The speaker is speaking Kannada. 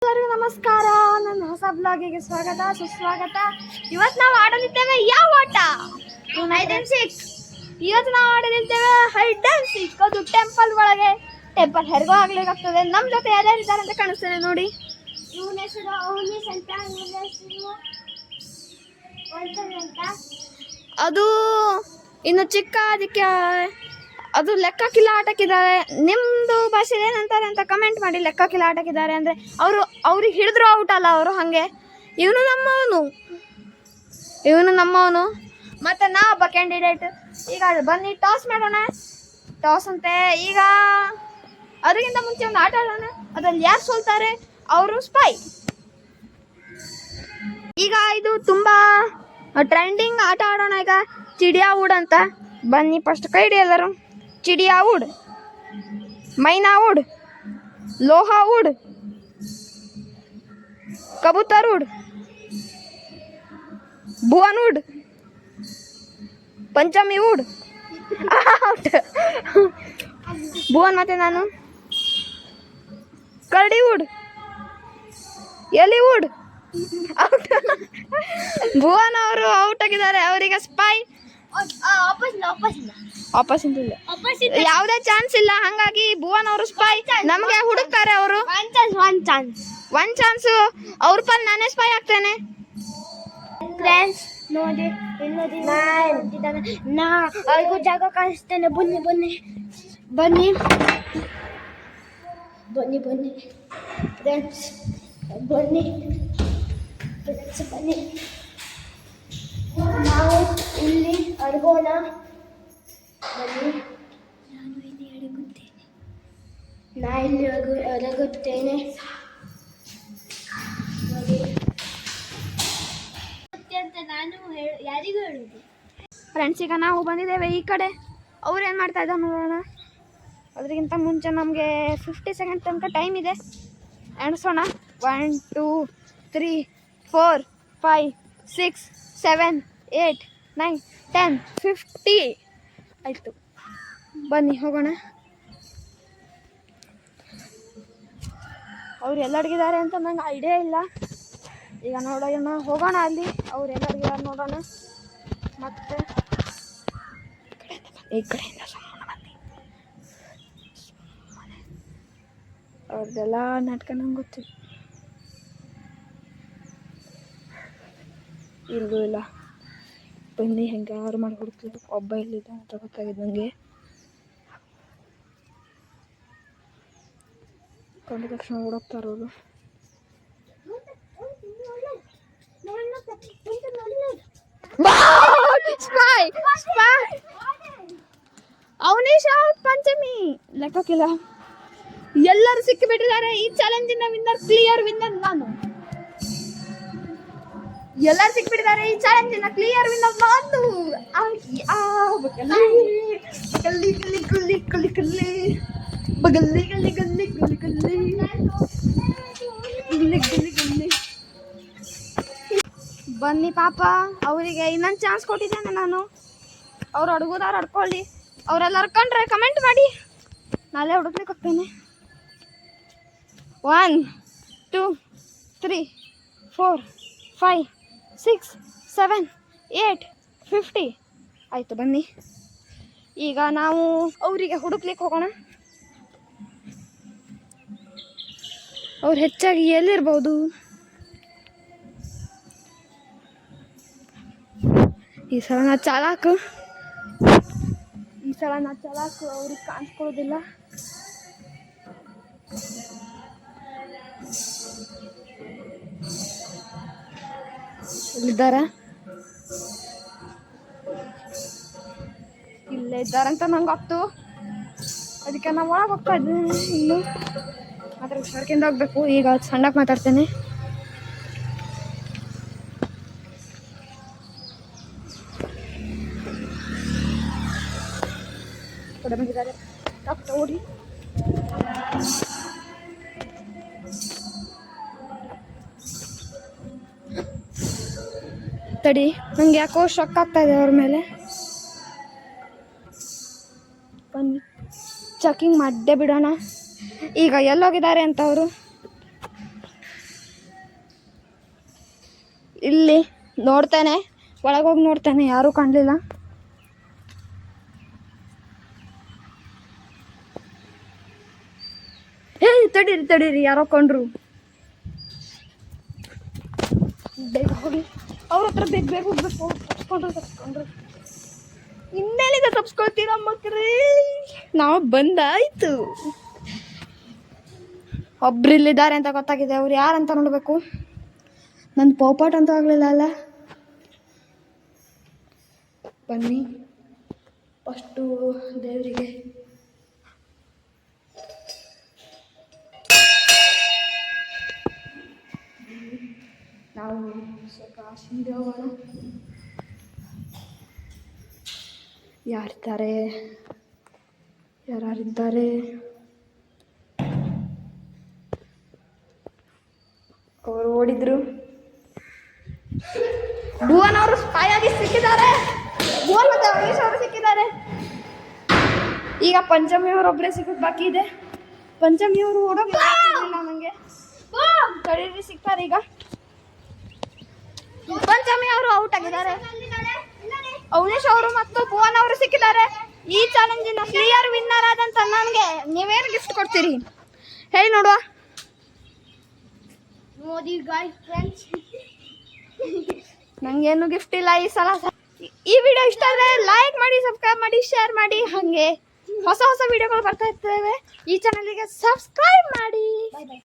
ಎಲ್ಲರಿಗೂ ನಮಸ್ಕಾರ. ನನ್ನ ಹೊಸ ಬ್ಲಾಗಿಗೆ ಸ್ವಾಗತ ಸುಸ್ವಾಗತ. ಇವತ್ತು ನಾವು ಆಡಲಿದ್ದೇವೆ ಯಾವ ಆಟ? Hide and seek. ಇವತ್ತು ನಾವು ಆಡಲಿದ್ದೇವೆ ಹೈಡ್ ಅಂಡ್ ಸೀಕ್. ಅದು ಟೆಂಪಲ್ ಒಳಗೆ. ಟೆಂಪಲ್ ಹೆರ್ಗೋ ಆಗ್ಲಿಕ್ಕಾಗ್ತದೆ. ನಮ್ಮ ಜೊತೆ ಯಾರ್ಯಾರಿದ್ದಾರೆ ಅಂತ ಕಾಣಿಸ್ತೇನೆ ನೋಡಿ. ಇವನ ಹೆಸರು ಅವನೀಸ್ ಅಂತ, ಅದು ಇನ್ನು ಚಿಕ್ಕ, ಅದಕ್ಕೆ ಅದು ಲೆಕ್ಕಕ್ಕಿಲ್ಲ ಆಟಕ್ಕಿದ್ದಾರೆ. ನಿಮ್ಮದು ಭಾಷೆಯಲ್ಲಿ ಏನಂತಾರೆ ಅಂತ ಕಮೆಂಟ್ ಮಾಡಿ. ಲೆಕ್ಕಕ್ಕಿಲ್ಲ ಆಟಕ್ಕಿದ್ದಾರೆ ಅಂದರೆ ಅವ್ರಿಗೆ ಹಿಡಿದ್ರು ಔಟ್ ಅಲ್ಲ ಅವರು. ಹಾಗೆ ಇವನು ನಮ್ಮವನು ಮತ್ತು ನಾ ಒಬ್ಬ ಕ್ಯಾಂಡಿಡೇಟ್. ಈಗ ಬನ್ನಿ ಟಾಸ್ ಮಾಡೋಣ. ಟಾಸ್ ಅಂತೆ. ಈಗ ಅದಕ್ಕಿಂತ ಮುಂಚೆ ಒಂದು ಆಟ ಆಡೋಣ. ಅದ್ರಲ್ಲಿ ಯಾರು ಸೋಲ್ತಾರೆ ಅವರು ಸ್ಪೈ. ಈಗ ಇದು ತುಂಬ ಟ್ರೆಂಡಿಂಗ್ ಆಟ ಆಡೋಣ. ಈಗ ಚಿಡಿಯಾ ವುಡ್ ಅಂತ. ಬನ್ನಿ ಫಸ್ಟ್ ಕೈ ಹಿಡಿ ಎಲ್ಲರೂ. ಚಿಡಿಯಾ ವುಡ್, ಮೈನಾ ವುಡ್, ಲೋಹಾ ವುಡ್, ಕಬೂತರ್ wood, Bhuvan wood, Panchami wood. Bhuvan ಮತ್ತೆ ನಾನು. ಕರಡಿ ವುಡ್, ಎಲಿ ವುಡ್. ಭುವನ್ ಅವರು ಔಟ್ ಆಗಿದ್ದಾರೆ. ಅವರಿಗೆ ಸ್ಪೈ ಯಾವುದೇ ಚಾನ್ಸ್ ಇಲ್ಲ. ಹಂಗಾಗಿ ಭುವನ್ ಅವರು ಸ್ಪೈ. ನಮಗೆ ಹುಡುಕ್ತಾರೆ ಅವರು. ಒನ್ ಚಾನ್ಸ್ ಅವ್ರ ಪಲ್ ನಾನೇ ಸ್ಪೈ ಆಗ್ತೇನೆ. ನೋಡಿ ನಾ ಅವ್ರಿಗೂ ಜಾಗ ಕಾಣಿಸ್ತೇನೆ. ಬನ್ನಿ ಬನ್ನಿ ಬನ್ನಿ ಬನ್ನಿ ಬನ್ನಿ ಫ್ರೆಂಡ್ಸ್, ಬನ್ನಿ ಫ್ರೆಂಡ್ಸ್ ಬನ್ನಿ. ನಾವು ಇಲ್ಲಿ ಅಡಗೋಣ. ಬನ್ನಿ, ನಾನು ಇಲ್ಲಿ ಅಡಗುತ್ತೇನೆ. ಅಡಗುತ್ತೇನೆ. ಅಂತ ನಾನು ಯಾರಿಗೂ ಹೇಳುದು. ಫ್ರೆಂಡ್ಸ್, ಈಗ ನಾವು ಬಂದಿದ್ದೇವೆ ಈ ಕಡೆ. ಅವ್ರು ಏನು ಮಾಡ್ತಾ ಇದ್ದಾರೆ ನೋಡೋಣ. ಅದಕ್ಕಿಂತ ಮುಂಚೆ ನಮಗೆ 50 ಸೆಕೆಂಡ್ ತನಕ ಟೈಮ್ ಇದೆ. ಎಣಿಸೋಣ. 1 2 3 4 5 6 7 8 9 10 50 ಆಯಿತು. ಬನ್ನಿ ಹೋಗೋಣ. ಅವ್ರು ಎಲ್ಲ ಅಡಗಿದ್ದಾರೆ ಅಂತ ನಂಗೆ ಐಡಿಯಾ ಇಲ್ಲ. ಈಗ ನೋಡೋಣ, ಹೋಗೋಣ ಅಲ್ಲಿ. ಅವ್ರು ಎಲ್ಲ ಅಡಗಿದ್ದಾರೆ ನೋಡೋಣ. ಮತ್ತು ಈ ಕಡೆಯಿಂದ ಸುಮ್ಮನೆ ಬನ್ನಿ. ಅವ್ರದ್ದೆಲ್ಲ ನಾಟಕ ನಂಗೆ ಗೊತ್ತಿಲ್ಲ. ಇಲ್ಲೂ ಇಲ್ಲ. ಬನ್ನಿ, ಹೆಂಗೆ ಯಾರು ಮಾಡಿ ಹುಡುಕ್ತಿದ್ರು. ಒಬ್ಬ ಇಲ್ಲಿದ್ದ ಅಂತ ಗೊತ್ತಾಗಿದ್ದು ನನಗೆ. ಕಂಡ ತಕ್ಷಣ ಓಡೋಗ್ತಾರೆ ಅವರು. ಅವನೀಶ್ ಔಟ್. ಪಂಚಮಿ ಲೆಕ್ಕಕ್ಕಿಲ್ಲ. ಎಲ್ಲರೂ ಸಿಕ್ಕಿಬಿಟ್ಟಿದ್ದಾರೆ. ಈ ಚಾಲೆಂಜಿನ ವಿನ್ನರ್, ಕ್ಲಿಯರ್ ವಿನ್ನರ್ ನಾನು. ಎಲ್ಲರೂ ಸಿಕ್ಬಿಟ್ಟಿದ್ದಾರೆ. ಈ ಚಾಲೆಂಜಿನ ಕ್ಲಿಯರ್ ವಿನ್ನರ್ ನಾನು. ಬನ್ನಿ ಪಾಪ, ಅವರಿಗೆ ಇನ್ನೊಂದು ಚಾನ್ಸ್ ಕೊಟ್ಟಿದ್ದೇನೆ ನಾನು. ಅವ್ರು ಅಡ್ಗೋದಾರು ಅಡ್ಕೊಳ್ಳಿ. ಅವರೆಲ್ಲ ಅಡ್ಕೊಂಡ್ರೆ ಕಮೆಂಟ್ ಮಾಡಿ. ನಾಳೆ ಹುಡುಕ್ಲಿಕ್ಕೆ ಹೋಗ್ತೇನೆ. 1 2 3 4 5 6 7 8 50 ಆಯಿತು. ಬನ್ನಿ, ಈಗ ನಾವು ಅವರಿಗೆ ಹುಡುಕ್ಲಿಕ್ಕೆ ಹೋಗೋಣ. ಅವ್ರು ಹೆಚ್ಚಾಗಿ ಎಲ್ಲಿರ್ಬೋದು? ಈ ಸಲ ನಾ ಚಾಲಾಕು. ಅವ್ರಿಗೆ ಕಾಣಿಸ್ಕೊಳ್ಳೋದಿಲ್ಲ. ಇಲ್ಲಿದ್ದಾರೆ, ಇಲ್ಲೇ ಇದ್ದಾರಂತ ನಂಗೆ ಗೊತ್ತು. ಅದಕ್ಕೆ ನಾವು ಒಳಗೆ ಹೋಗ್ತಾ ಇದ್ದೀನಿ. ಇನ್ನು ಮಾತ್ರ ಹುಷಾರ್ಕಿಂದ ಹೋಗ್ಬೇಕು. ಈಗ ಸಣ್ಣಕ್ಕೆ ಮಾತಾಡ್ತೇನೆ. ಕಡೆ ಬಂದಿದ್ದಾರೆ. ಓಡಿ ತಡಿ, ನಂಗೆ ಯಾಕೋ ಶಾಕ್ ಆಗ್ತಾ ಇದೆ ಅವ್ರ ಮೇಲೆ. ಬನ್ನಿ ಚೆಕಿಂಗ್ ಮಾಡೇ ಬಿಡೋಣ. ಈಗ ಎಲ್ಲೋಗಿದ್ದಾರೆ ಅಂತ ಅವರು. ಇಲ್ಲಿ ನೋಡ್ತಾನೆ, ಒಳಗೋಗಿ ನೋಡ್ತಾನೆ, ಯಾರೂ ಕಾಣಲಿಲ್ಲ. ತಡೀರಿ ತಡೀರಿ, ಯಾರೋ ಕೊಂಡ್ರು. ಬೇಗ ಹೋಗಿ ಅವ್ರ ಹತ್ರ ಬೇಗ ಬೇಗ ಹೋಗ್ಬೇಕು. ತಪ್ಸ್ಕೊಂಡ್ರು ಇನ್ನೇನಿದೆ, ತಪ್ಸ್ಕೊಳ್ತೀರ ಮಕ್ರಿ. ನಾವು ಬಂದಾಯ್ತು. ಒಬ್ರು ಇಲ್ಲಿದ್ದಾರೆ ಅಂತ ಗೊತ್ತಾಗಿದೆ. ಅವ್ರು ಯಾರಂತ ನೋಡ್ಬೇಕು. ನನ್ನ ಪೋಪಾಟ್ ಅಂತೂ ಆಗಲಿಲ್ಲ ಅಲ್ಲ. ಬನ್ನಿ ಫಸ್ಟು ದೇವರಿಗೆ ನಾವು ಕಾಶಿಂದ ಹೋಗೋಣ. ಯಾರಿದ್ದಾರೆ, ಯಾರಿದ್ದಾರೆ? ಅವರು ಓಡಿದ್ರು. ಭುವನ್ ಅವರು ಸ್ಪೈ ಆಗಿ ಸಿಕ್ಕಿದ್ದಾರೆ. ಭುವನ್ ಮತ್ತೆ ಅವನೀಶ್ ಅವರು ಸಿಕ್ಕಿದ್ದಾರೆ. ಈಗ ಪಂಚಮಿ ಅವರೊಬ್ಬರೇ ಸಿಗೋದು ಬಾಕಿ ಇದೆ. ಪಂಚಮಿ ಅವರು ಓಡೋಗಿಲ್ಲ ನನಗೆ. ಕಡೀರಿ, ಸಿಗ್ತಾರೆ ಈಗ. ಪಂಚಮಿ ಅವರು ಔಟ್ ಆಗಿದ್ದಾರೆ. ಅವನೀಶ್ ಅವರು ಮತ್ತು ಭುವನ್ ಅವರು ಸಿಕ್ಕಿದ್ದಾರೆ. ಈ ಚಾಲೆಂಜಿನ ಕ್ಲಿಯರ್ ವಿನ್ನರ್ ಆದಂತ ನನಗೆ ನೀವೇನು ಗಿಫ್ಟ್ ಕೊಡ್ತೀರಿ ಹೇಳಿ ನೋಡುವ. ನೋಡಿ ಗಾಯ್ಸ್ ಫ್ರೆಂಡ್ಸ್, ನಂಗೇನು ಗಿಫ್ಟ್ ಇಲ್ಲ ಈ ಸಲ. ಈ ವಿಡಿಯೋ ಇಷ್ಟ ಆದರೆ ಲೈಕ್ ಮಾಡಿ, ಸಬ್ಸ್ಕ್ರೈಬ್ ಮಾಡಿ, ಶೇರ್ ಮಾಡಿ. ಹಾಗೆ ಹೊಸ ಹೊಸ ವಿಡಿಯೋಗಳು ಬರ್ತಾ ಇರ್ತೇವೆ. ಈ ಚಾನಲಿಗೆ ಸಬ್ಸ್ಕ್ರೈಬ್ ಮಾಡಿ.